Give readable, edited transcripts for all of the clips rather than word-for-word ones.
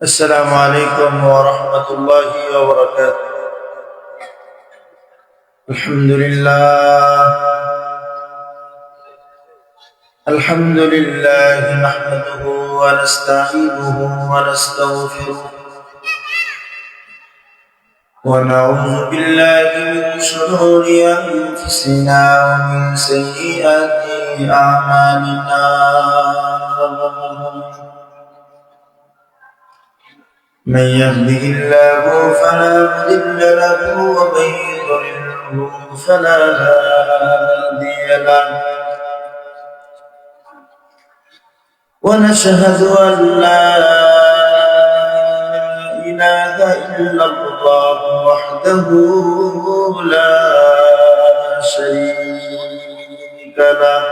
السلام عليكم ورحمة الله وبركاته. الحمد لله نحمده ونستعينه ونستغفره ونعوذ بالله من شرور أنفسنا ومن سيئات أعمالنا. من يهده الله فلا مضل له ومن يضلله فلا هادي له. ونشهد أن لا إله إلا الله وحده لا شريك له.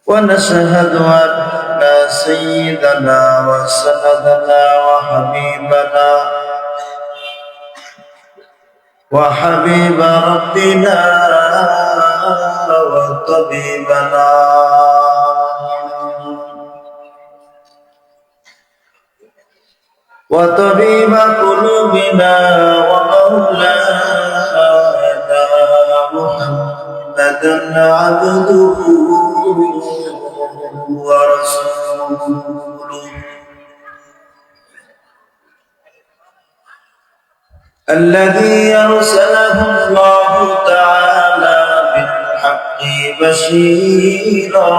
ونشهد أن سيدنا وسندنا وحبيب ربنا وطبيبنا وطبيب قلوبنا ومولانا محمدا عبده ورسوله الذي أرسله الله تعالى بالحق بشيرا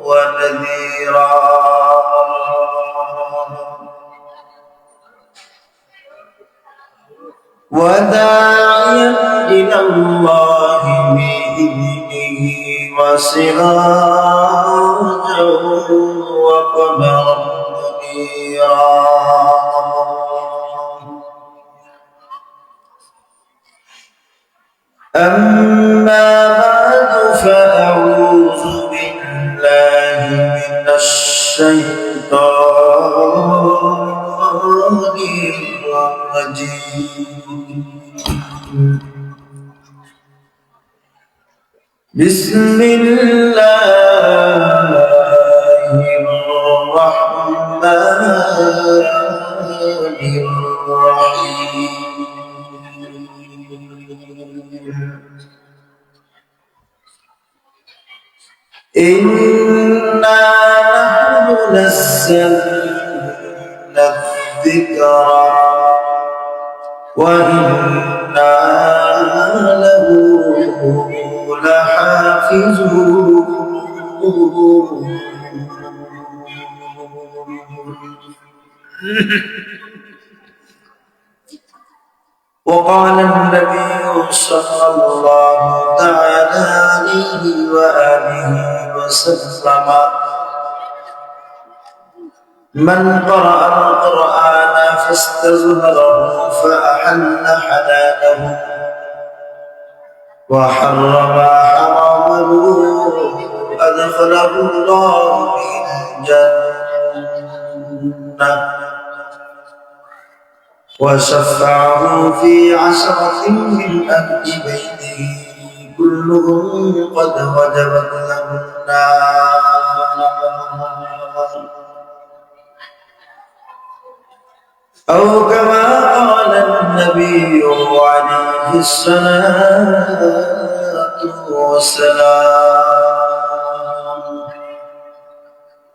ونذيرا وداعيا إلى الله بإذنه وسراجا وقمرا منيرا. أما بعد فأعوذ بالله من الشيطان الرجيم. بسم الله الرحمن الرحيم. إنا نحن نزلنا الذكر وإنا له لحافظون. وقال النبي صلى الله تعالى عليه وآله وسلم: من قرأ القرآن فاستظهره فأحل حلاله وحرم حرامه أدخله الله الجنة وشفعه في 10 من أهل بيته كلهم قد وجبت له النار. أو كما قال النبي عليه الصلاة والسلام.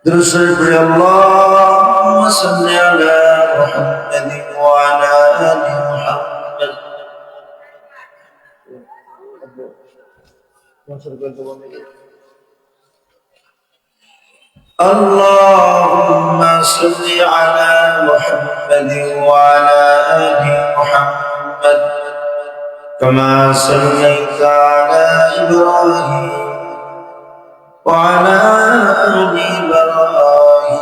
درس اللهم صل على محمد وعلى آل محمد. اللهم صل على محمد وعلى آل محمد كما صليت على إبراهيم وعلى آل إبراهيم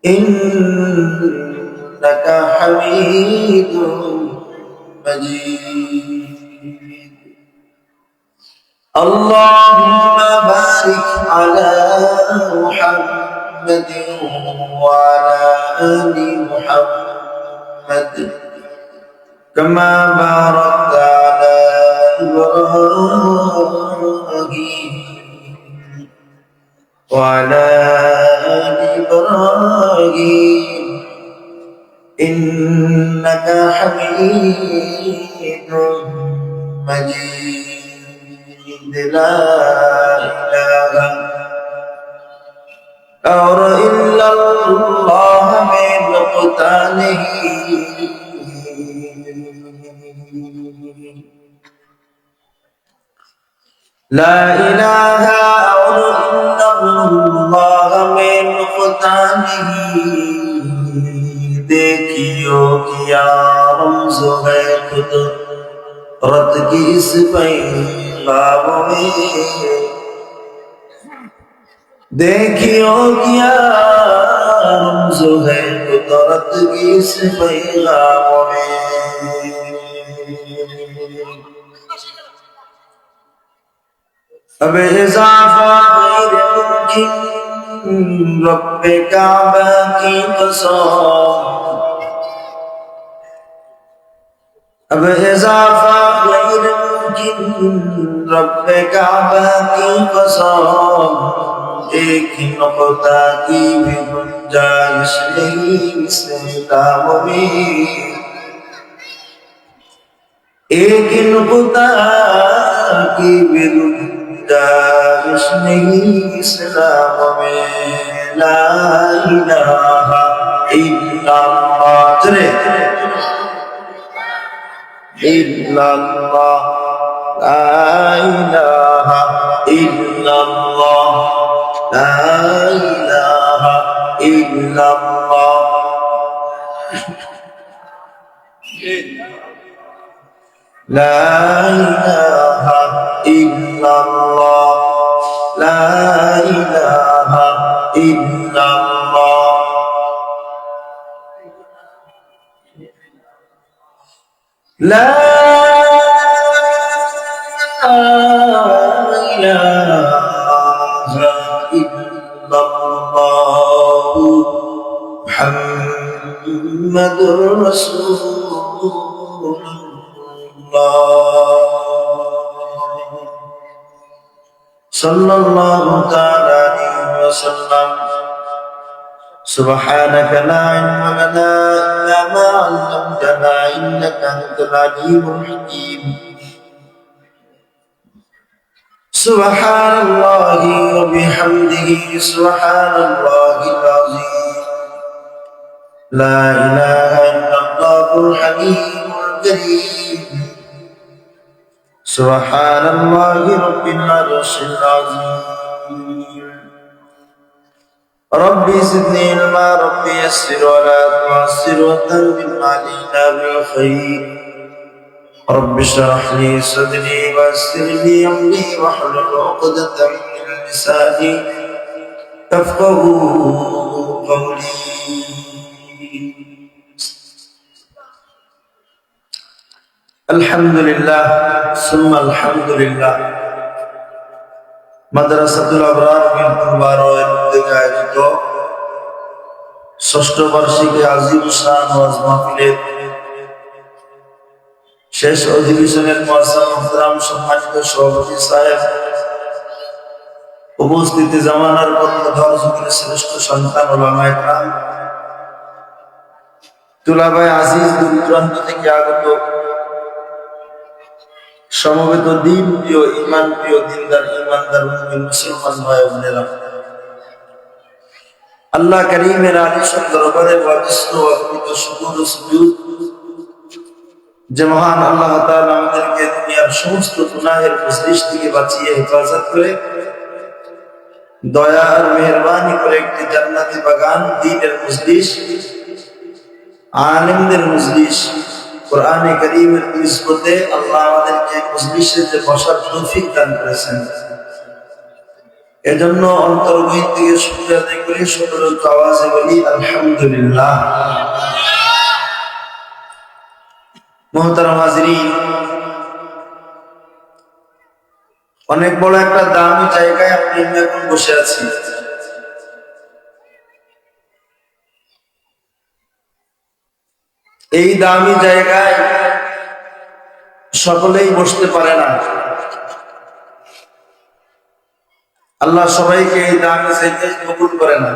إنك حميد مجيد. اللهم بارك على محمد وعلى آل محمد كما باركت على إبراهيم إبراهيم وعلى آل إبراهيم إنك حميد مجيد لا إله إلا الله من قتاله لا إله إلا الله من قتاله देखियो क्या रमज़ है कुदरत की इस पैगाम में देखियो क्या रमज़ है कुदरत की इस पैगाम में अब इज़ाफ़ा गैर मुमकिन रब्बे काबा की कसम अब इज़ाफ़ा गैर मुमकिन रब्बे काबा की कसम एक नुक़्ता की भी गुंजाइश नहीं इस काम में एक नुक़्ता की भी गुंजाइश नहीं इस्लाम में ला इलाहा इल्लल्लाह इल्लल्लाह ला इलाहा इल्लल्लाह ला इलाहा इल्लल्लाह لا إله إلا الله لا إله إلا الله لا إله إلا الله محمد رسول صلى الله تعالى عليه وسلم سبحانك لا علم لنا إلا ما علمتنا إنك أنت العليم الحكيم سبحان الله وبحمده سبحان الله العظيم لا إله إلا الله الحليم الكريم سبحان الله رب العرش العظيم ربي زدني علما ربي يسر ولا تعسر وتمم علينا بالخير رب اشرح لي صدري ويسر لي امري واحلل عقدة من لساني يفقهوا قولي আলহামদুলিল্লাহ সুম্মা আলহামদুলিল্লাহ মাদ্রাসাতুল আবরার মিরপুর 12 এর উদ্যোগে আয়োজিত ষষ্ঠ বার্ষিকী আজিম শান ওয়াজ মাহফিলের শেষ অধিবেশনের মুআজ্জাম মুহতারাম সম্মানিত সভাপতি সাহেব উপস্থিতি জামানার বন্ধুধর যুগের শ্রেষ্ঠ সন্তান উলামায়ে কেরাম তুলাবায়ে আজিজ দূরদূরান্ত থেকে আগত সমবেত দিন প্রিয় ইমান প্রিয় দিনদার ইমানদার মুমিন মুসলমান ভাই বোনেরা আল্লাহ কারীমের আলিশান দরবারে ওয়াজিজ ওয়াকিত শুকর ও সুজুদ যে মহান আল্লাহ তাআলা আমাদেরকে দুনিয়ার সমস্ত গুনাহের মজলিস থেকে বাঁচিয়ে হেফাজত করে দয়া আর মেহেরবানি করে একটি জান্নাতি বাগান দ্বীনের মজলিস আলেমদের মজলিস কোরআনে কারীমের নিসবতে আল্লাহ আমাদেরকে মজলিসে বসার তৌফিক দান করেছেন এজন্য অন্তর্গহীন থেকে শুকরিয়া আদায় করি সকলের আওয়াজে বলি আলহামদুলিল্লাহ মুহতারাম হাজিরিন অনেক বড় একটা দামি জায়গায় আমি এখন বসে আছি এই দামি জায়গায় সকলেই বসতে পারে না। আল্লাহ সবাইকে এই দামি সাইয়েদ কবুল করে না।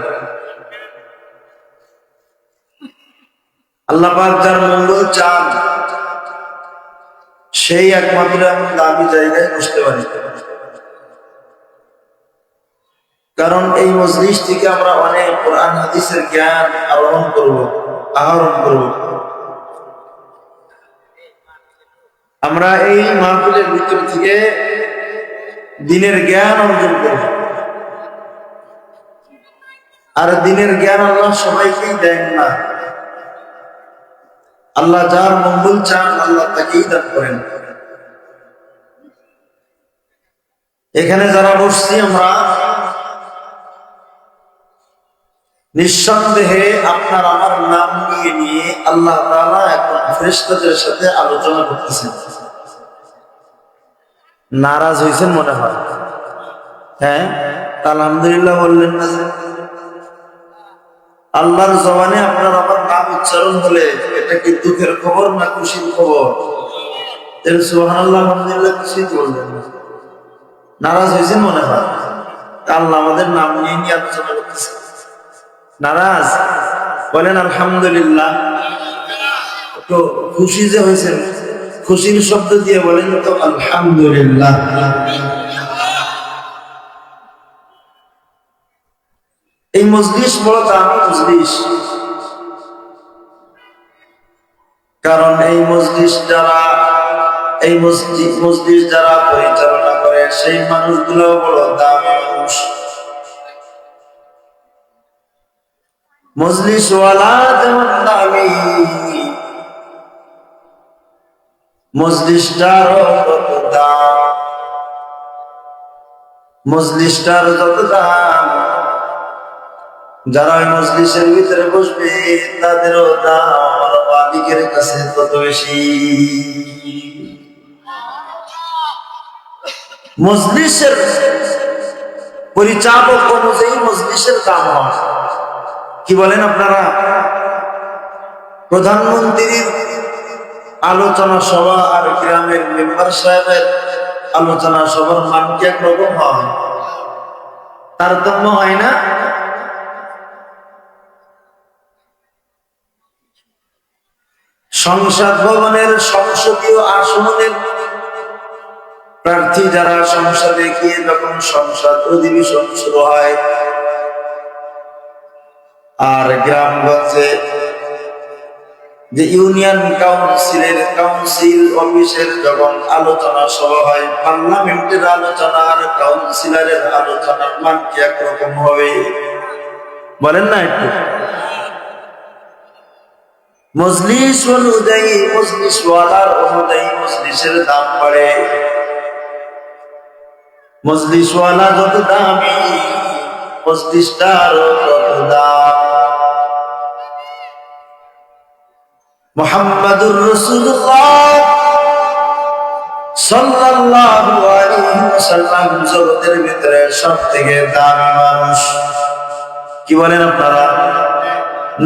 আল্লাহ পাক যার মঙ্গল চান সেই একমাত্র এমন দামি জায়গায় বসতে পারে। কারণ এই মজলিস থেকে আমরা অনেক কোরআন হাদিসের জ্ঞান আহরণ করব। আমরা এই মাহফিলের ভিতর থেকে দ্বীনের জ্ঞান অর্জন করব। আর দ্বীনের জ্ঞান আল্লাহ সবাইকেই দেন না। আল্লাহ যার মঙ্গল চান আল্লাহ তাকেই দান করেন। এখানে যারা বসছি আমরা নিঃসন্দেহে আপনার আমার নাম নিয়ে আল্লাহ তাআলা এখন ফেরেশতাদের সাথে আলোচনা করতেছেন। নারাজ হয়েছেন মনে হয়? হ্যাঁ, আলহামদুলিল্লাহ বললেন না যে? আল্লাহর জবানে আপনার আমার নাম উচ্চারণ হলে এটা কি দুঃখের খবর না খুশির খবর? সুবহানাল্লাহ আলহামদুলিল্লাহ খুশি বললেন। নারাজ হয়েছেন মনে হয়? আল্লাহ আমাদের নাম নিয়ে আলোচনা করতেছেন। নারাজ বলেন আলহামদুলিল্লাহ। তো খুশি যে হয়েছেন, খুশির শব্দ দিয়ে বলেন তো আলহামদুলিল্লাহ। এই মজলিস বড় দামি মজলিস। কারণ এই মজলিস যারা পরিচালনা করে সেই মানুষগুলো বড় দামি মানুষ। মজলিসওয়ালা যেমন দামি, মজলিসটারও কত দাম। মজলিসটার যত দাম, যারা ওই মজলিসের ভিতরে বসবে তাদেরও দাম আমার মালিকের কাছে তত বেশি। মজলিসের পরিচালক অনুযায়ী মজলিসের দাম হয়। কি বলেন আপনারা? প্রধানমন্ত্রীর আলোচনা সভা আর গ্রামের মেম্বার সাহেবের আলোচনা সভার মান কি একরকম হয়? তারতম্য হয় না? সংসদ ভবনের সংসদীয় আসনের প্রার্থী যারা সংসদে গিয়ে যখন সংসদ অধিবেশন শুরু হয়, আর গ্রামগঞ্জে যে ইউনিয়ন কাউন্সিল অফিসের যখন আলোচনা সভা হয়, পার্লামেন্টের আলোচনা আর কাউন্সিলরের আলোচনার মান কি একরকম হবে? বলেন না একটু? মজলিস অনুযায়ী, মজলিসওয়ালার অনুযায়ী মজলিসের দাম বাড়ে। মজলিসওয়ালা যত দামি, মজলিসটারও তত দাম। মুহাম্মাদুর রাসূলুল্লাহ সাল্লাল্লাহু আলাইহি ওয়াসাল্লাম জগতের ভিতরে সবথেকে দামি মানুষ। কি বলেন আপনারা?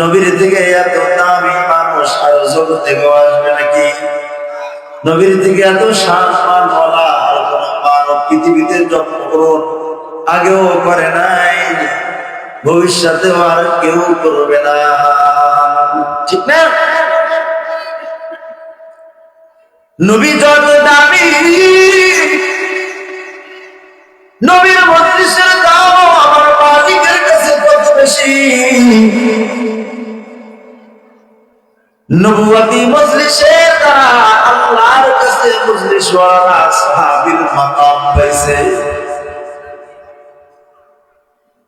নবীর থেকে এত দামি মানুষ আর জগতে আসবে নাকি? নবীর থেকে এত সম্মান বলা আর কোন মানব পৃথিবীতে জন্মগ্রহণ আগেও করে নাই, ভবিষ্যতেও আর কেউ করবে না। ঠিক না? নবী যত দামি, নবীর মজলিসের দাম আমার মালিকের কাছে কত বেশি। নবুয়তি মজলিসের দ্বারা আল্লাহর কাছে মজলিসওয়ালা সাহাবীর মাকাম পাইছে।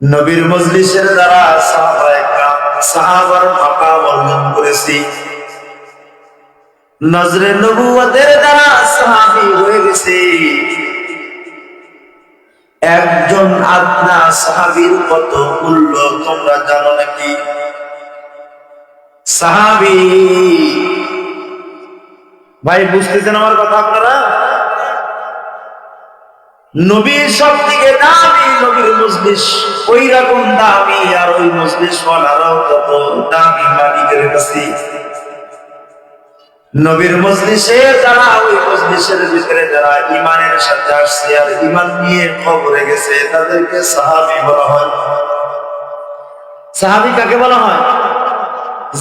নবীর মজলিসের দ্বারা সাহাবার মাকাম অর্জন করেছি। নজরে নবুয়তের দ্বারা সাহাবী হয়ে গেছে। একজন আদনা সাহাবীর কত মূল্য তোমরা জানো নাকি? সাহাবী ভাই, বুঝতেছেন আমার কথা আপনারা? নবীর সব থেকে দামি নবীর মজলিস, ওই রকম দামি আর ওই মজলিস ওয়ালারাও কত দামি মালিকের কাছে। নবীর মজলিসে যারা, ওই মজলিসের ভিতরে যারা ঈমানের সাথে আসছে আর ঈমান নিয়ে কবরে গেছে তাদেরকে সাহাবী বলা হয়। সাহাবী কাকে বলা হয়?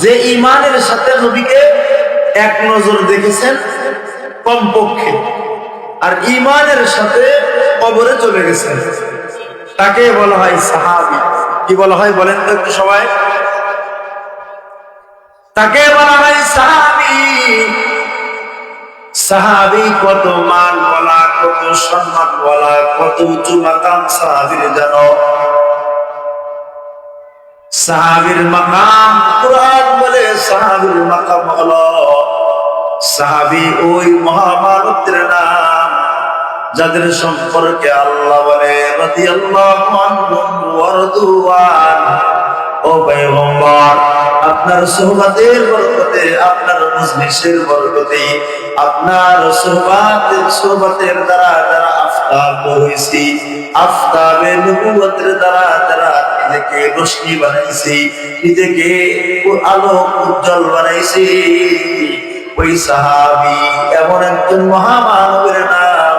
যে ঈমানের সাথে নবীকে এক নজর দেখেছেন কমপক্ষে, আর ঈমানের সাথে কবরে চলে গেছেন, তাকে বলা হয় সাহাবী। কি বলা হয় বলেন তো একটু সবাই? তাকে বলা হয় সাহাবী। সাহাবী কত মান বলা, কত সম্মান বলা, কত উঁচু মাকাম সাহাবীর জানো? সাহাবীর মাকাম, কুরআন বলে সাহাবীর মাকাম হলো, সাহাবী ওই মহামানবদের নাম যাদের সম্পর্কে আল্লাহ বলে রাদিয়াল্লাহু আনহুম ওয়া রাদু আন। ও পয়গম্বর, আপনার সুহবাতের বরকতে, আপনার মজলিসের বরকতে, আপনার সুহবাতের দ্বারা যারা আফতাব হইছি, আফতাবে নবুয়তের দ্বারা যারা নিজেকে রোশনি বানাইছি, নিজেকে আলো উজ্জ্বল বানাইছি, ওই সাহাবী এমন একজন মহামানবের নাম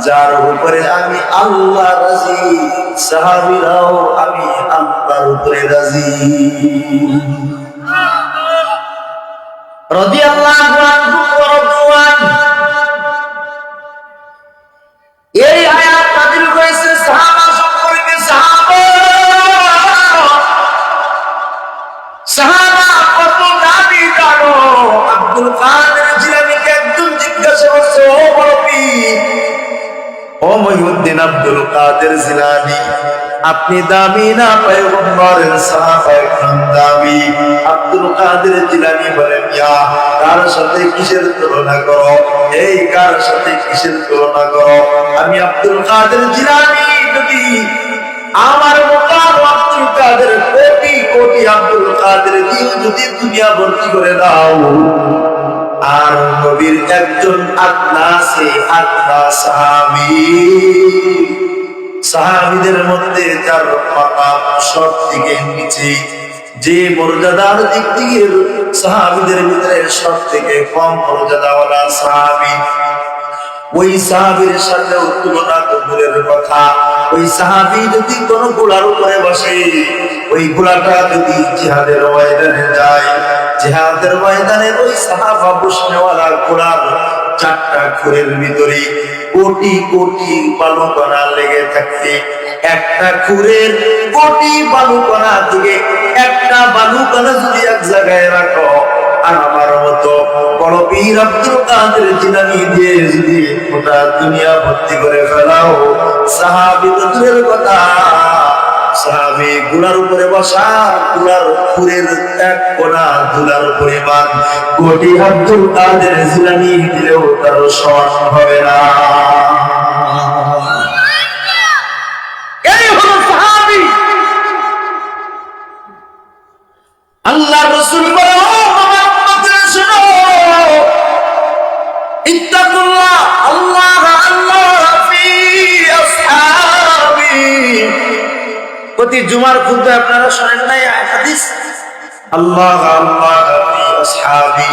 যার উপরে আমি আল্লাহ রাজি, সাহাবীরাও আমি আল্লাহর উপরে রাজি। রাদিয়াল্লাহু আনহু ওয়া রাদু আন। এই আয়াত নাযিল হয়েছে সাহাবা সম্পর্কে। সাহাবা কত দাবি জানো? আব্দুল কাদের জিলানীকে একজন জিজ্ঞাসা করছে, ও বড় পীর, ও মহিউদ্দিন আব্দুল কাদের জিলানী, আপনি দামি না পয়গম্বরের সাহাবা একরাম দামি? আব্দুল কাদের জিলানী বলেন, ইয়া কার সাথে কিসের তুলনা করো? এই কার সাথে কিসের তুলনা করো? আমি আব্দুল কাদের জিলানী যদি আমার মোকাম আব্দুল কাদের কোটি কোটি আব্দুল কাদের দিন যদি দুনিয়া ভর্তি করে দাও, আর নবীর একজন আদনা সে আদনা সাহাবী, সাহাবীদের মধ্যে যার মাকাম সব থেকে নিচে, যে মর্যাদার দিক থেকে সাহাবীদের ভিতরে সব থেকে কম মর্যাদাওয়ালা সাহাবী, ওই সাহাবীর সাথে তুলনা তো দূরের কথা, ওই সাহাবী যদি কোন ঘোড়ার উপরে বসে, ওই ঘোড়াটা যদি জিহাদের ময়দানে যায়, জিহাদের ময়দানে ওই সাহাবা বসনেওয়ালা ঘোড়ার চারটা খুরের ভিতরে কোটি কোটি বালুকণা লেগে থাকতে, একটা খুরের কোটি বালুকণা থেকে একটা বালুকণা যদি এক জায়গায় রাখো, আর আমার মতো বড় পীর আব্দুল কাদের জিলানী দিয়ে যদি গোটা দুনিয়া ভর্তি করে ফেলাও, সাহাবী তো দূরের কথা, সাহাবী ঘোড়ার উপরে বসা ঘোড়ার খুরের এক কোনা ধুলার পরিমাণ কোটি আব্দুল কাদের জিলানী দিলেও তার সমান হবে না। এই হলো সাহাবী। আল্লাহর রাসূল বলে, ও আমার উম্মতরা শোনো, ইত্তাকুল্লাহ, আল্লাহ আল্লাহ ফি আসহাবি। প্রতি জুমার খুতবায় আপনারা শুনেন নাই হাদিস, আল্লাহ আল্লাহ ফি আসহাবি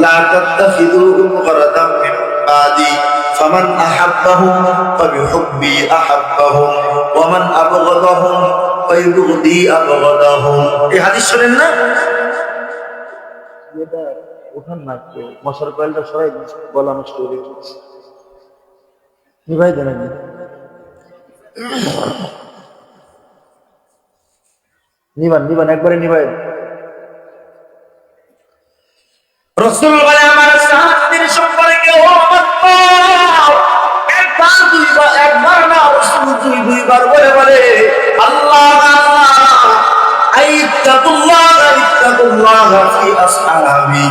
লা তাত্তাখিযুহুম গরাদাম মিন বাদি ফামান আহাব্বাহুম ফাবিহুব্বি আহাব্বাহুম ওয়া মান আবগাদাহুম ফাবিবুগদি আবগাদাহুম। এই হাদিস শুনেন না? এটা উঠান না, মশার কয়েলটা সরাই গলা নষ্ট হয়ে গেছে, নিভাই দেন, নিবান নিবান একবারে নিভাই। রাসূল বলে, আমার সাহাবীদের সম্পর্কে ও একবার দুইবার, একবার না রাসূল দুইবার বলে আল্লাহ আল্লাহ আইত্তাকুল্লাহ আইত্তাকুল্লাহ ফি আসহাবি।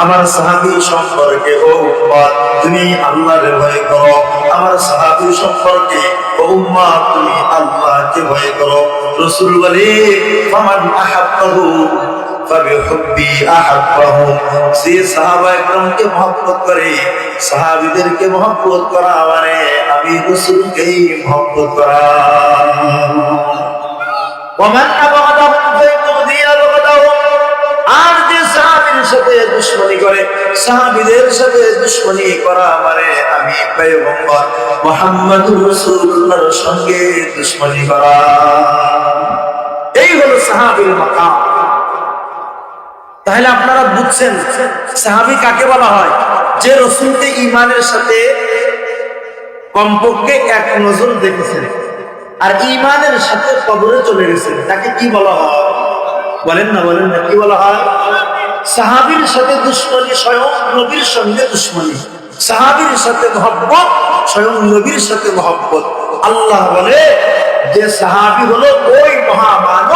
আমার সাহাবী সম্পর্কে ও উম্মত তুমি আল্লাহর ভয় করো, আমার সাহাবী সম্পর্কে ও উম্মত তুমি আল্লাহকে ভয় করো। রাসূল বলে, ফামান আহাব্বাহু ফাবিহুব্বি আহাব্বাহু। যে সাহাবা একরামকে মহব্বত করে, সাহাবীদেরকে মহব্বত করা মানে আমি রাসূলকেই মহব্বত করা। ওয়া মান আবাদাহু ফাবিবুগদি আবগাদাহু। আর যে সাহাবীর সাথে দুশমনি করে, সাহাবীদের সাথে দুশমনি করা মানে আমি পয়গম্বর মুহাম্মদুর রাসূলুল্লাহর সঙ্গে দুশমনি করা। এই হলো সাহাবীর মাকাম। তাহলে আপনারা বুঝছেন সাহাবী কাকে বলা হয়? যে রাসূলকে ঈমানের সাথে কমপক্ষে এক নজর দেখেছেন আর ঈমানের সাথে কবরে চলে গেছেন, তাকে কি বলা হয়? বলেন না কি বলা হয়? সাহাবীর সাথে দুশমনি স্বয়ং নবীর সঙ্গে দুশমনি, সাহাবীর সাথে মহব্বত স্বয়ং নবীর সাথে মহব্বত। আল্লাহ বলে যে সাহাবী হলো ওই মহামানব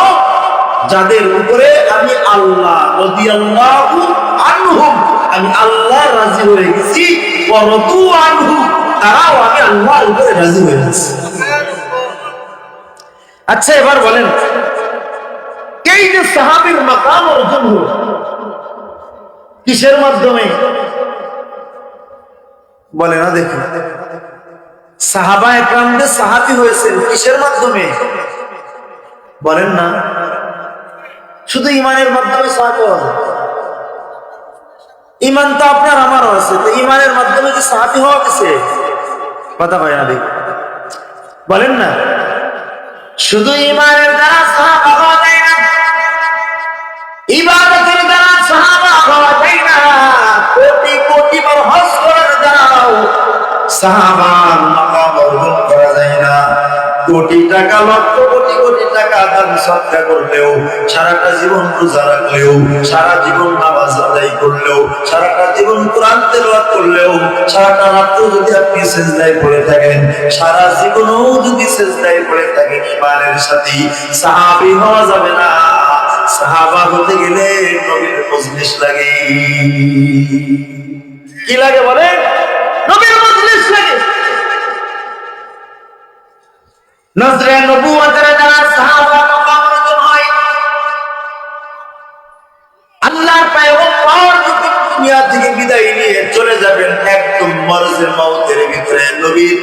যাদের উপরে আমি আল্লাহ রাদিয়াল্লাহু আনহুম, আমি আল্লাহ রাজি হয়ে গেছি, ওয়া রাদু আনহু, তারাও আমি আল্লাহর উপরে রাজি হয়ে গেছি। আচ্ছা এবার বলেন, এই যে সাহাবীর মাকাম অর্জন হলো কিসের মাধ্যমে? বলে না দেখুন, সাহাবা একরামদের সাহাবী হয়েছেন কিসের মাধ্যমে? বলেন না, শুধু ইমানের মাধ্যমে সাহাবী হওয়া? ইমান তো আপনার আমারও আছে, তো ইমানের মাধ্যমে কি সাহাবী হওয়া গেছে? কথা ভাই না দেখ, বলেন না, শুধু ইমানের দ্বারা সাহাবা হওয়া যায় না, ইবাদতের দ্বারা সাহাবা হওয়া যায় না, কোটি কোটি বার হজ করার দ্বারাও সাহাবার মাকাম অর্জন করা যায় না। কোটি টাকা, লক্ষ কোটি কোটি টাকা দান সদকা করলেও, সারাটা জীবন রোজা রাখলেও, সারা জীবন নামাজ আদায় করলেও, সারাটা জীবন কোরআন তেলাওয়াত করলেও, সারাটা রাত্র যদি আপনি সিজদায় পড়ে থাকেন, সারা জীবনও যদি সিজদায় পড়ে থাকেন, ঈমানের সাথে সাহাবী হওয়া যাবে না। সাহাবা হতে গেলে নবীর মজলিস লাগে। কি লাগে বলে? নবীর মজলিস লাগে। নজরে নবুয়তের দ্বারা সাহাবা মাকাম অর্জন হয়। আল্লাহর পয়গম্বর যখন দুনিয়া থেকে বিদায় নিয়ে চলে যাবেন, একদম মরজে মাউতের ভিতরে নবীর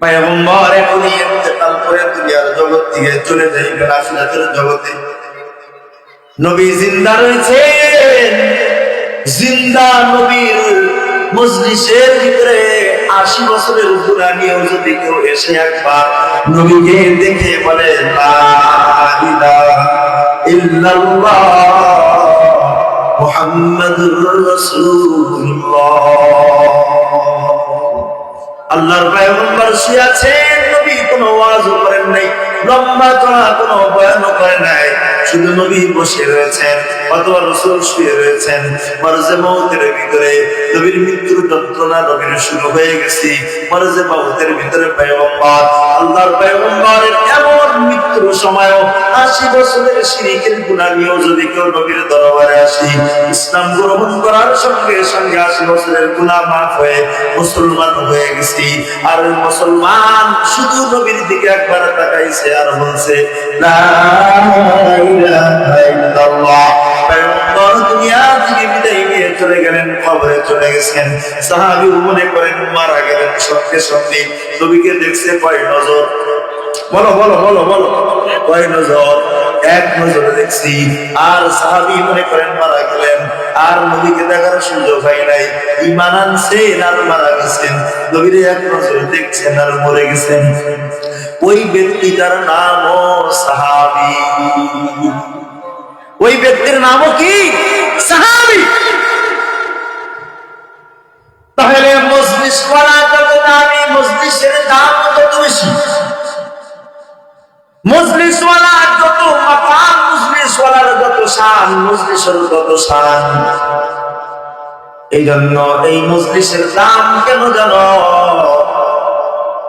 পয়গম্বর এখনই ইন্তেকাল করে দুনিয়ার জগৎ থেকে চলে যাইবেন আখিরাতের জগতে। নবী জিন্দা রয়েছেন, জিন্দা নবীর মজলিসের ভিতরে ৮০ বছরের বুড়া নিয়েও যদি কেউ এসে একবার নবীকে দেখে বলে লা ইলাহা ইল্লাল্লাহ মুহাম্মাদুর রাসূলুল্লাহ, আল্লাহর পয়গম্বর শুয়ে আছেন, নবী কোনো ওয়াজও করেন নাই, লম্বা চড়া কোনো বয়ানও করেন নাই, শুধু নবী বসে রয়েছেন অথবা রাসূল শুয়ে রয়েছেন। মরজে মাউতের ভিতরে নবীর মৃত্যুর যন্ত্রণা নবীর শুরু হয়ে গেছে। মরজে মাউতের ভিতরে পয়গম্বর, আল্লাহর পয়গম্বরের এমন মৃত্যুর সময়ও ৮০ বছরের শিরকের গুনাহ নিয়েও যদি কেউ নবীর দরবারে আসি, ইসলাম গ্রহণ করার সঙ্গে সঙ্গে ৮০ বছরের গুনাহ মাফ হয়ে মুসলমান হয়ে গেছি। আর মুসলমান শুধু নবীর দিকে একবার তাকাইছে আর বলছে লা ইলাহা ইল্লাল্লাহ। পয়গম্বর দুনিয়া থেকে বিদায় নিয়ে চলে গেলেন, কবরে চলে গেছেন। সাহাবী মনে করেন মারা গেলেন, সঙ্গে সঙ্গে নবীকে দেখছে কয় নজর? বলো বলো বলো বলো, কয় নজর? এক নজরে দেখছি। আর সাহাবী মনে করেন মারা গেলেন, আর নবীকে দেখার সুযোগ হয় নাই, ঈমান আনছেন আর মারা গেছেন, নবীরে এক নজরে দেখছেন আর মরে গেছেন। ওই ব্যক্তিটার নামও সাহাবী। ওই ব্যক্তির নামও কি? সাহাবী। তাহলে মজলিস ওয়ালা যত দামি, মজলিসের দাম তত বেশি। মজলিস ওয়ালা যত মাকাম, মজলিস ওয়ালার যত শান, মজলিসের তত শান। এই জন্য এই মজলিসের দাম কেন জানো?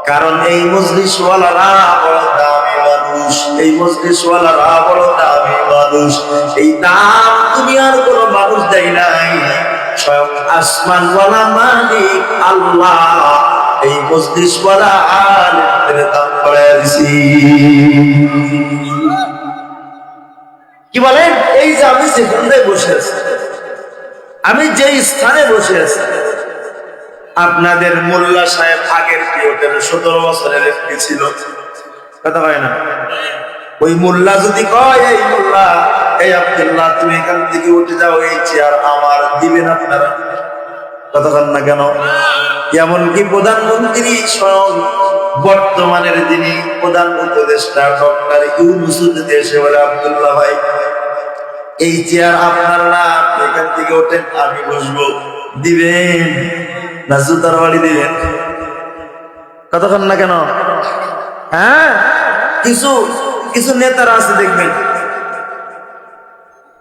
কারণ এই মজলিস ওয়ালারা বড় দামি মানুষ, এই মজলিস ওয়ালারা বড় দামি মানুষ। এই দাম দুনিয়ার কোন মানুষ দেয় নাই, স্বয়ং আসমান ওয়ালা মালিক আল্লাহ এই মজলিস ওয়ালা আলেমদের দাম করে দিছি। কি বলেন? এই যে আমি যেখানে বসে আছি, আমি যে স্থানে বসে আছি, আপনাদের মোল্লা সাহেব আগের পিরিয়ডের ১৭ বছরের একটি ছিল, কথা হয় না? ওই মোল্লা যদি কয় এই মোল্লা এই আব্দুল্লাহ তুমি এখান থেকে উঠে যাও, এই চেয়ার আমার, দিবেন আপনারা? কতক্ষণ না কেন? এমনকি প্রধানমন্ত্রী স্বয়ং বর্তমানের যিনি প্রধান উপদেষ্টা ডক্টর ইউনূস এসে বলে, আব্দুল্লাহ ভাই এই চেয়ার আপনার না, আপনি এখান থেকে ওঠেন, আমি বসবো। দিবেন না জুতার বাড়ি দিবেন? কতক্ষণ না কেন? হ্যাঁ, কিছু কিছু নেতারা আছে দেখবেন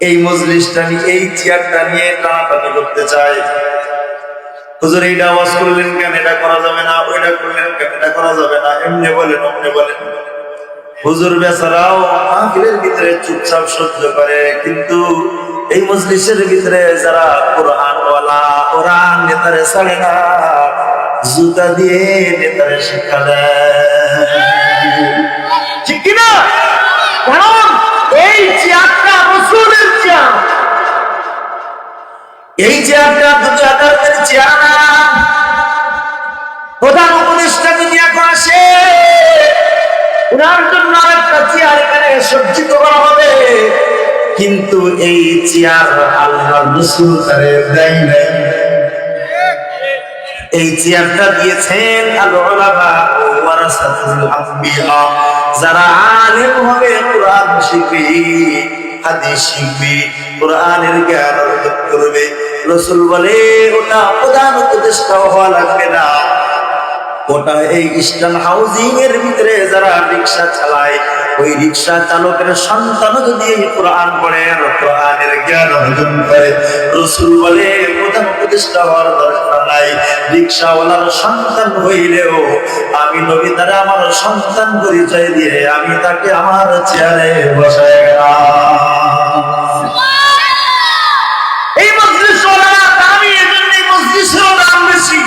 এই মজলিসটা নিয়ে, এই চেয়ারটা নিয়ে টানাটানি করতে চায়। হুজুর এইটা আওয়াজ করলেন কেন, এটা করা যাবে না, ওইটা করলেন কেন, এটা করা যাবে না, এমনি বলেন অমনি বলেন। হুজুর বেচারাও মাহফিলের ভিতরে চুপচাপ সহ্য করে, কিন্তু এই মজলিসের ভিতরে যারা কোরআনওয়ালা ওরা নেতারে ছাড়ে না, জুতা দিয়ে নেতারে শিক্ষা দেয়, ঠিক কিনা? কারণ এই চেয়ারটা রাসূলের চেয়ার, এই চেয়ারটা দুনিয়াদারদের চেয়ার না। প্রধান উপদেষ্টা যদি এখন আসে, ওনার জন্য আরেকটা চেয়ার এখানে সজ্জিত করা হবে, কিন্তু এই চেয়ার আল্লাহর রাসূল তারে দেয় নাই। এই চেয়ারটা দিয়েছেন আল উলামা ওয়ারাসাতুল আম্বিয়া, যারা আলেম হবে, কোরআন শিখবে, হাদিস শিখবে, কোরআনের জ্ঞান অর্জন করবে। রাসূল বলে ওটা প্রধান উপদেষ্টা হওয়া লাগবে না, ওটা এই ইস্টার্ন হাউজিং এর ভিতরে যারা রিক্সা চালায়, ওই রিক্সা চালকের সন্তান যদি এই কোরআন পড়ে, কোরআনের জ্ঞান অর্জন করে, রাসূল বলে প্রধান উপদেষ্টা হওয়ার দরকার নাই। রিক্সাওয়ালার সন্তান হইলেও আমি নবী তারা আমার সন্তান পরিচয় দিয়ে আমি তাকে আমার চেয়ারে বসায় গেলাম। এই মজলিসওয়ালারা দামি, এজন্য এই মজলিসের দাম বেশি।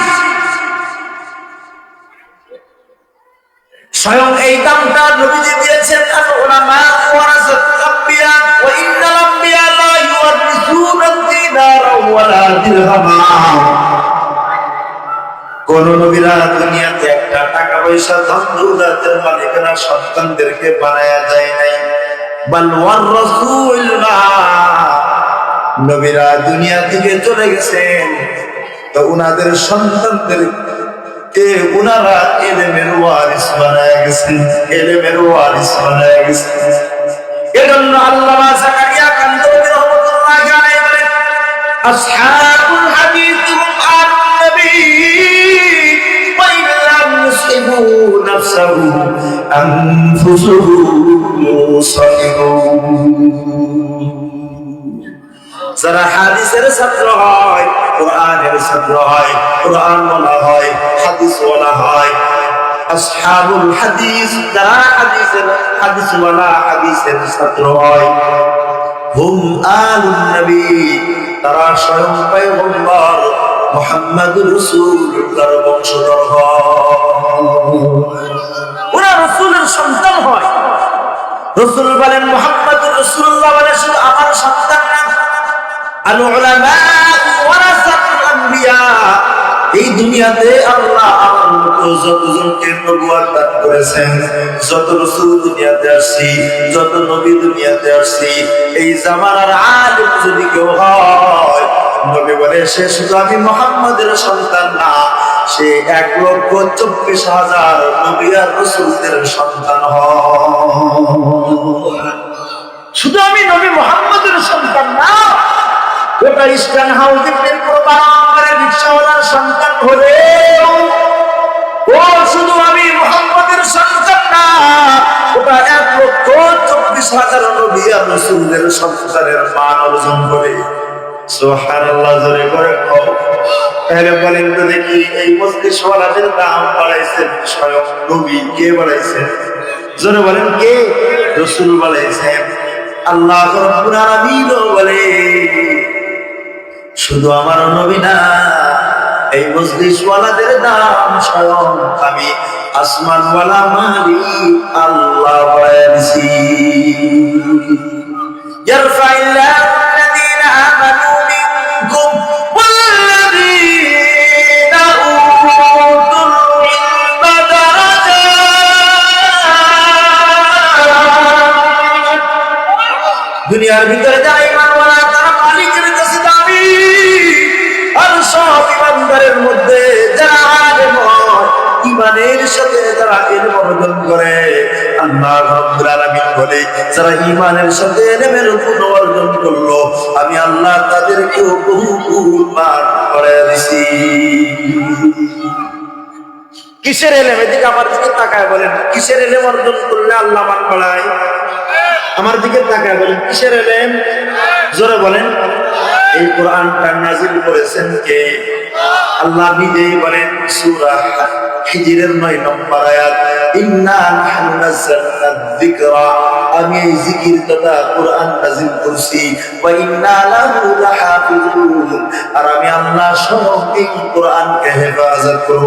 স্বয়ং এই দামটা নবীজি দিয়েছেন। আল উলামা ওয়ারাসাতুল আম্বিয়া ওয়া ইন্নাল আম্বিয়া লা ইউওয়ারিসুনা দিনারা ওয়ালা দিরহামা। কোন নবীরা দুনিয়াতে একটা টাকা পয়সা ধন দৌলতের মালিকানা সন্তানদেরকে বানায়া যায় নাই। বাল ওয়ারাসুল মা, নবীরা দুনিয়া থেকে চলে গেছেন তো উনাদের সন্তানদের কে উনারা ইলমের ওয়ারিস বানায় গেছেন, ইলমের ওয়ারিস বানায় গেছেন। এজন্য আল্লামা যাকারিয়া কানদুরি রাহমাতুল্লাহি আলাইহি বলেন, আসহাবুল হাদিস হুম আন নবী ওয়া ইল্লাম ইউসিবু নাফসাহু আনফুসুহু মুসালিহুন। যারা হাদিসের ছাত্র হয়, কোরআনের ছাত্র হয়, কোরআন বলা হয়, হাদিস বলা হয়, আসহাবুল হাদিস, যারা হাদিস ওয়ালা হাদিসের ছাত্র হয়, হুম আলুন নবী, তারা স্বয়ং পয়গম্বর মুহাম্মদুর রাসূলুল্লাহর বংশধর হয়, ওরা রাসূলের সন্তান হয়। রাসূল বলেন মুহাম্মদুর রাসূলুল্লাহ বলে শুধু আমার সন্তান না, আল উলামা ওয়ারাসাতুল আম্বিয়া, এই দুনিয়াতে আল্লাহ আমার মতো যতজনকে নবুয়ত দান করেছেন, যত রাসূল দুনিয়াতে আসছে, যত নবী দুনিয়াতে আসছে, এই জামানার আলেম যদি কেউ হয়, নবী বলে সে শুধু আমি মুহাম্মদের সন্তান না, সে 1,24,000 নবী আর রাসূলদের সন্তান হয়। শুধু আমি নবী মুহাম্মদের সন্তান না, ওটা ইস্টার্ন হাউজিং এর প্রবারের রিকশাওয়ালার সন্তান হলে ও শুধু আমি মুহাম্মদের সন্তান না, ওটা 1,24,000 নবী আর রাসূলদের সন্তানের মান অর্জন করে। সুবহানাল্লাহ, জোরে করে কও। তাহলে বলেন তো দেখি, এই মজলিসওয়ালাদের দাম বাড়াইছেন স্বয়ং নবী, কে বাড়াইছেন? জোরে বলেন কে? রাসূল বাড়াইছেন। আল্লাহ রাব্বুল আলামিন বলে শুধু আমার নবী না, এই মজলিসওয়ালাদের দাম স্বয়ং আমি আসমানওয়ালা মালিক আল্লাহ বাড়াইছি। ইয়ারফাইল্লাহু আল্লাযীনা আমানু মিনকুম ওয়াল্লাযীনা উতুল ইলমা দারাজাত। দুনিয়ার ভিতরে যারা ঈমানওয়ালা তারা মালিকের কাছে দাবি, আর সব ঈমানদারের মধ্যে যারা আলেম হয়, ঈমানের সাথে যারা ইলম অর্জন করে, আল্লাহ রাব্বুল আলামিন বলে যারা ঈমানের সাথে ইলমের গুণ অর্জন করলো, আমি আল্লাহ তাদেরকে বহু গুণ মান করে দিছি। কিসের ইলম? এদিকে আমার দিকে তাকায় বলেন, কিসের ইলম অর্জন করলে আল্লাহ মান বাড়ায়? আমার দিকে তাকায় বলেন, কিসের ইলম? জোরে বলেন। এই কোরআনটা নাযিল করেছেন কে? আল্লাহ নিজেই বলেন সূরা হিজরের 9 নম্বর আয়াত, ইন্না নাহনু নাযালনা যিকরা, আমি এই জিকির তথা কোরআন নাযিল করছি, ওয়া ইন্না লাহু লাহাফিজুন, আর আমি আল্লাহ স্বয়ং এই কোরআনকে হেফাজত করব।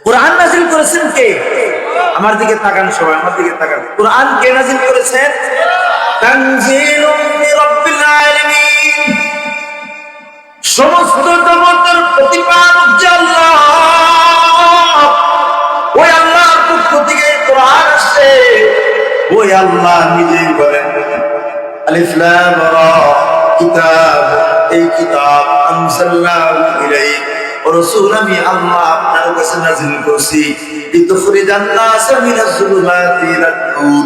কোরআন নাযিল করেছেন কে? আমার দিকে তাকান সবাই, আমার দিকে তাকান। কোরআন কে নাযিল করেছেন? তানজিলুম মির রাব্বিল আলামিন, সমস্ত জগতের প্রতিপালক যে আল্লাহ, ওই আল্লাহর পক্ষ থেকে কোরআন আসছে। ওই আল্লাহ নিজেই বলেন আলিফ লাম রা, কিতাব, এই কিতাব আনজালনাহু ইলাইক, রাসূল আমি আল্লাহ আপনার কাছে নাযিল করছি, লিতুখরিজান নাস মিনাজ যুলুমাতি ইলান নূর,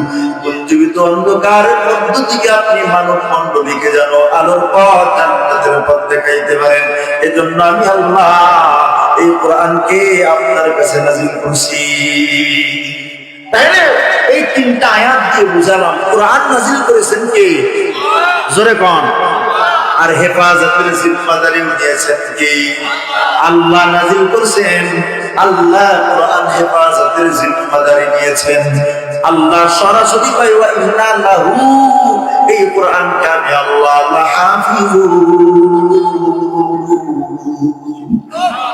জীবিত অন্ধকারের মধ্য থেকে আপনি মানব মণ্ডলীকে যেন আলোর পথ, জান্নাতের পথ দেখাইতে পারেন। এজন্য আমি আল্লাহ এই কোরআনকে আপনার কাছে নাযিল করছি। তাহলে এই তিনটা আয়াত দিয়ে বুঝালাম কোরআন নাযিল করেছেন কে? জোরে কোন। আর হেফাজতের জিম্মাদারি দিয়েছেন কে? আল্লাহ নাযিল করেছেন, আল্লাহ কোরআন হেফাজতের জিম্মাদারি নিয়েছেন। আল্লাহ সরাসরি কয় ওয়া ইন্না লাহু, এই কোরআনকে আমি আল্লাহ লাহাফিজুন,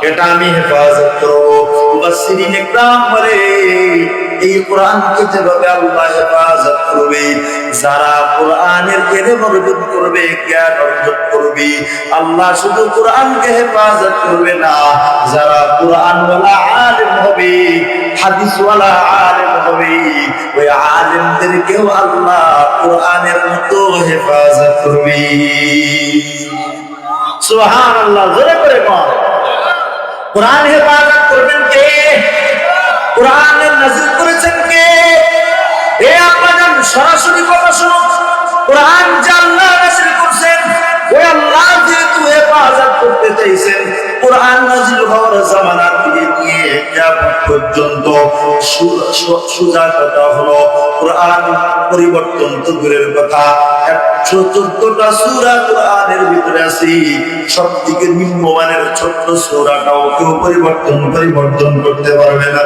এটা আমি হেফাজত করব। মুফাসসিরিন ইকরাম বলে এই কোরআনকে যেভাবে আল্লাহ হেফাজত করবে, যারা কোরআনের ইলম অর্জন করবে, জ্ঞান অর্জন করবে, আল্লাহ শুধু কোরআনকে হেফাজত করবে না, যারা কোরআনওয়ালা আলেম হবে, হাদিসওয়ালা আলেম হবে, ওই আলেমদেরকেও আল্লাহ কোরআনের মতো হেফাজত করবে। সুবহানাল্লাহ, জোরে করে বল। কোরআন হেফাজত করবেন কে? কোরআন নাযিল করেছেন কে? এ আপনাদের সরাসরি কথা শুনুন, কোরআন যে আল্লাহ নাযিল করেছেন, ওই আল্লাহ যেহেতু হেফাজত করতে চাইছেন, কোরআন নাযিল হওয়ার জামানা থেকে নিয়ে কিয়ামত পর্যন্ত সোজা কথা হলো কোরআন পরিবর্তন তো দূরের কথা, 114টা সূরা কোরআনের ভিতরে আছে, সবথেকে নিম্নমানের ছোট্ট সূরাটাও কেউ পরিবর্তন করতে পারবে না।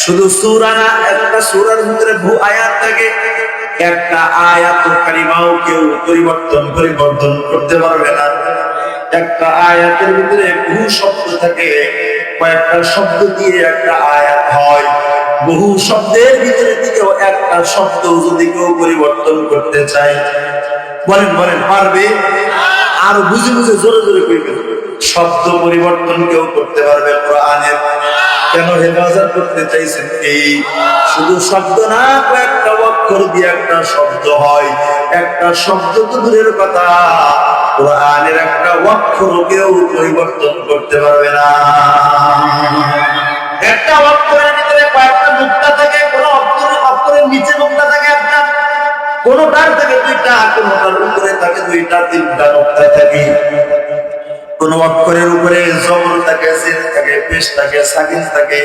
শুধু সূরা না, একটা সূরার ভিতরে বহু আয়াত থাকে, একটা আয়াতুল কারিমাও কেউ পরিবর্তন করতে পারবে না। একটা আয়াতের ভিতরে বহু শব্দ থাকে, কয়েকটা শব্দ দিয়ে একটা আয়াত হয়, বহু শব্দের ভিতরে থেকেও একটা শব্দ যদি কেউ পরিবর্তন করতে চায়, বলেন পারবে? আর বুঝে জোরে জোরে কইবেন, শব্দ পরিবর্তন কেউ করতে পারবে কোরআনের। কেন হেফাজত করতে চাইছেন? এই শুধু শব্দ না, কয়েকটা অক্ষর দিয়ে একটা শব্দ হয়, একটা শব্দ তো দূরের কথা, কোরআনের একটা অক্ষর কেউ পরিবর্তন করতে পারবে না। একটা অক্ষরের ভিতরে কয়েকটা নুক্তা থাকে, কোন অক্ষরের নিচে নুক্তা থাকে একটা, কোনটার থেকে দুইটা, কোনটার উপরে থাকে দুইটা, তিনটা নুক্তা থাকে। কোন অক্ষরের উপরে জবর থাকে, সিন থাকে, পেশ থাকে, সাকিন থাকে,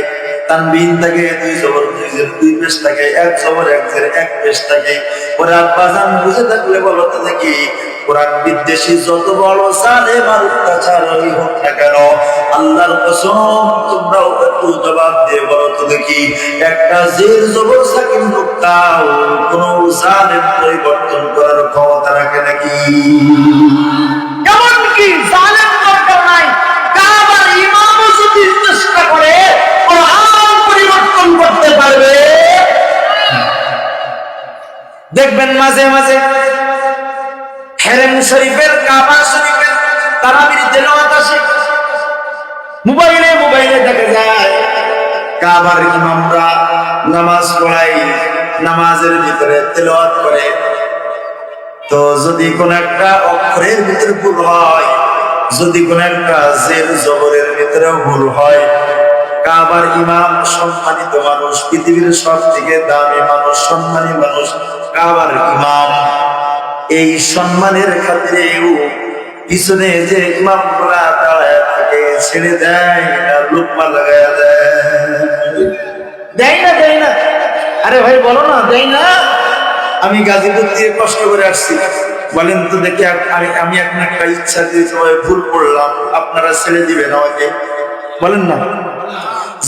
তানবিন থাকে, দুই জবর দুই জের দুই পেশ থাকে, এক জবর এক জের এক পেশ থাকে। ওরে আব্বাজান বুঝে থাকলে বলো তো দেখি, কোরআন বিদ্বেষী যত বড় জালেম আর অত্যাচারী হোক না কেন, আল্লাহর কসম তোমরাও একটু জবাব দিয়ে বলো তো দেখি, একটা জের জবর সাকিন নুক্তা কোন জালেম পরিবর্তন করার ক্ষমতা রাখে নাকি? এমনকি জালেম দরকার নাই, কাবার ইমামও যদি চেষ্টা করে কোরআন পরিবর্তন করতে পারবে। দেখবেন মাঝে মাঝে হেরেম শরীফের, কাবা শরীফের তারাবির তেলাওয়াত আসে, মোবাইলে দেখা যায় কাবার ইমামরা নামাজ পড়ায়, নামাজের ভিতরে তেলাওয়াত করে, তো যদি কোন একটা অক্ষরের ভিতরে ভুল হয়, যদি কোন একটা জের জবরের ভিতরে ভুল হয়, কাবার ইমাম সম্মানিত মানুষ, পৃথিবীর সব থেকে দামি মানুষ, সম্মানী মানুষ কাবার ইমাম, এই সম্মানের খাতিরেও পিছনে যে ইমামরা দাঁড়ায় থাকে ছেড়ে দেয় না, লোকমা লাগায় দেয় না, দেয় না। আরে ভাই বলো না, দেয় না। আমি গাজীপুর থেকে কষ্ট করে আসছি, বলেন তো দেখি আমি এখন একটা ইচ্ছা দিয়ে সবাই ভুল করলাম, আপনারা ছেড়ে দিবেন আমাকে? বলেন না।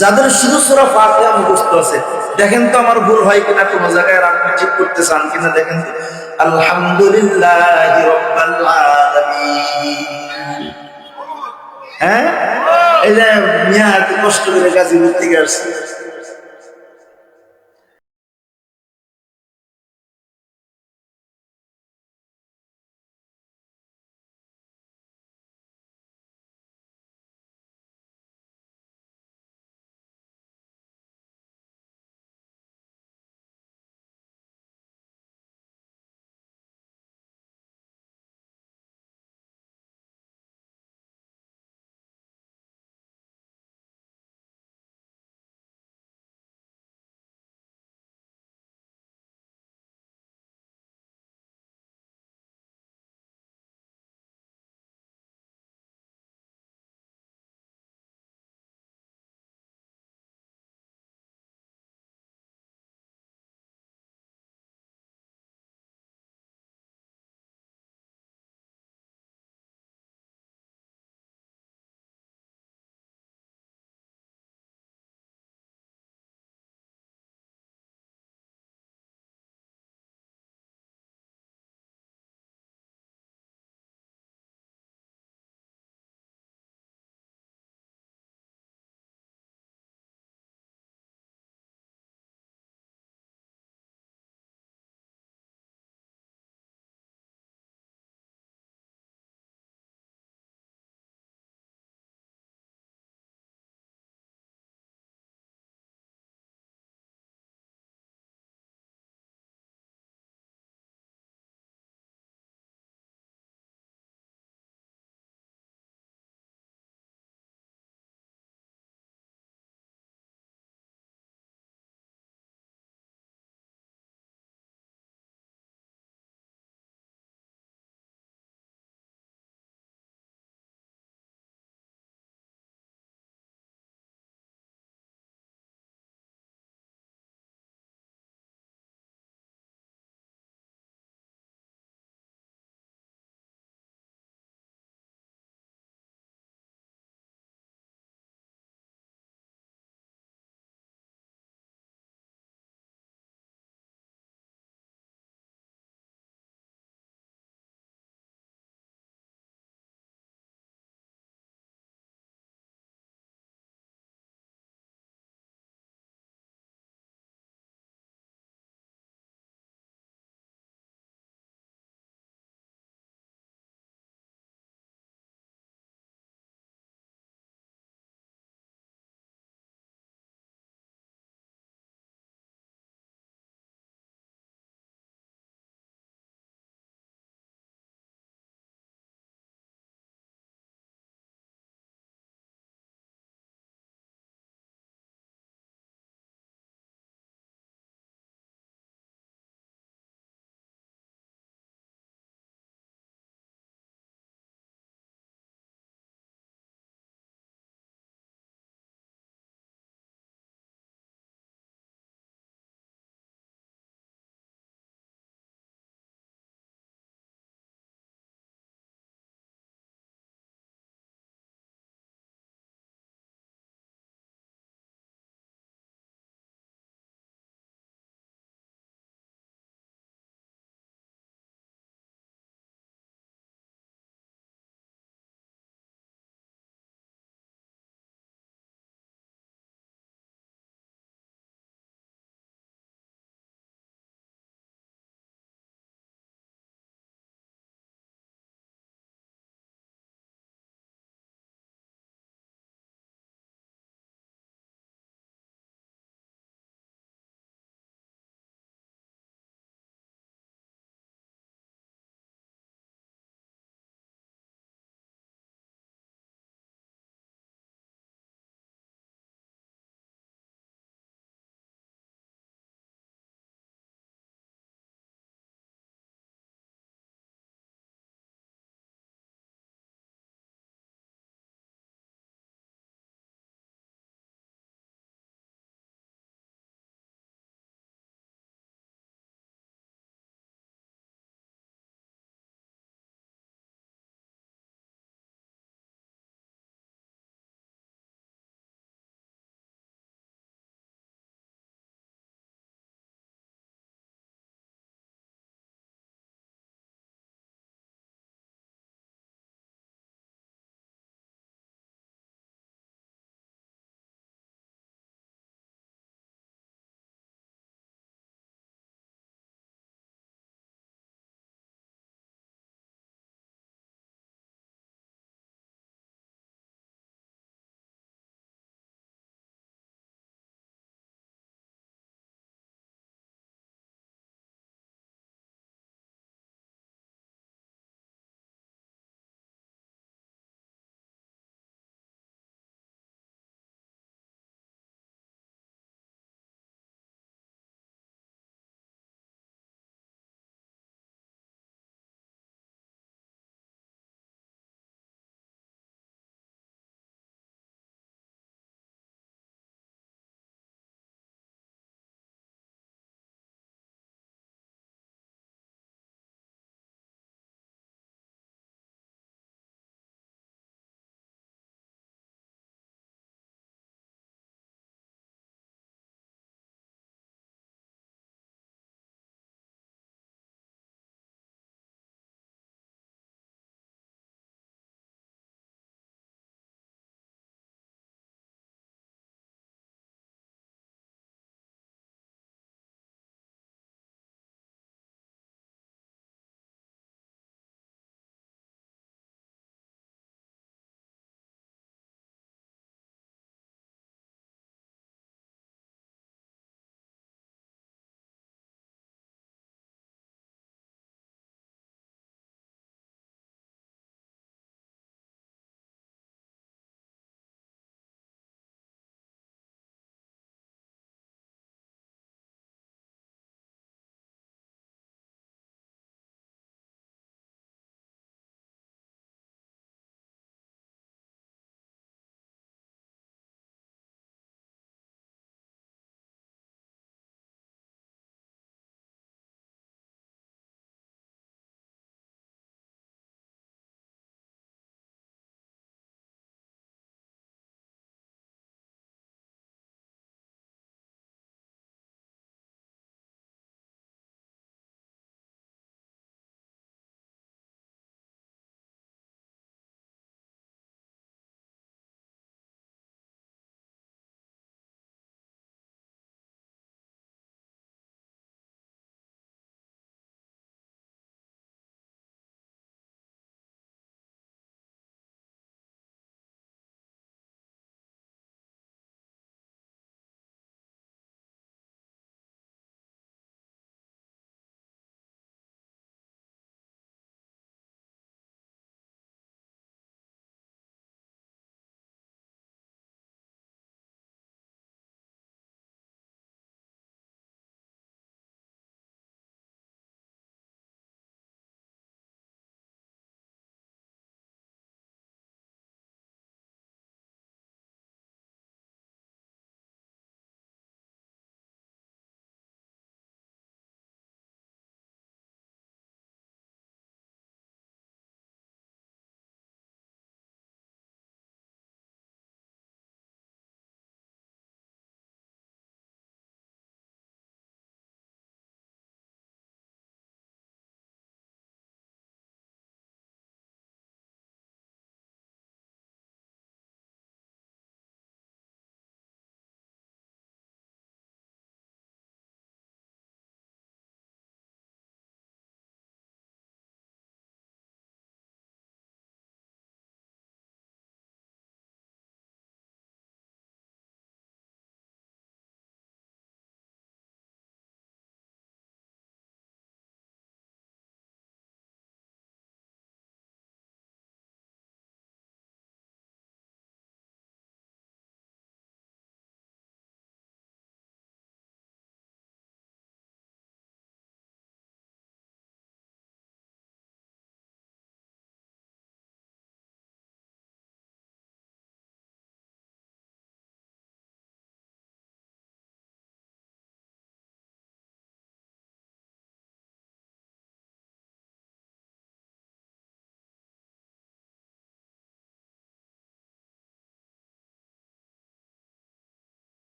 যাদের শুধু সূরা ফাতিহা মুখস্থ আছে, দেখেন তো আমার ভুল হয় কিনা, কোন জায়গায় আপনি ঠিক করতে চান কিনা, দেখেন তো। আলহামদুলিল্লাহি রাব্বিল আলামিন। হ্যাঁ, এই যে মিয়া কষ্ট করে গাজীপুর থেকে আসছে,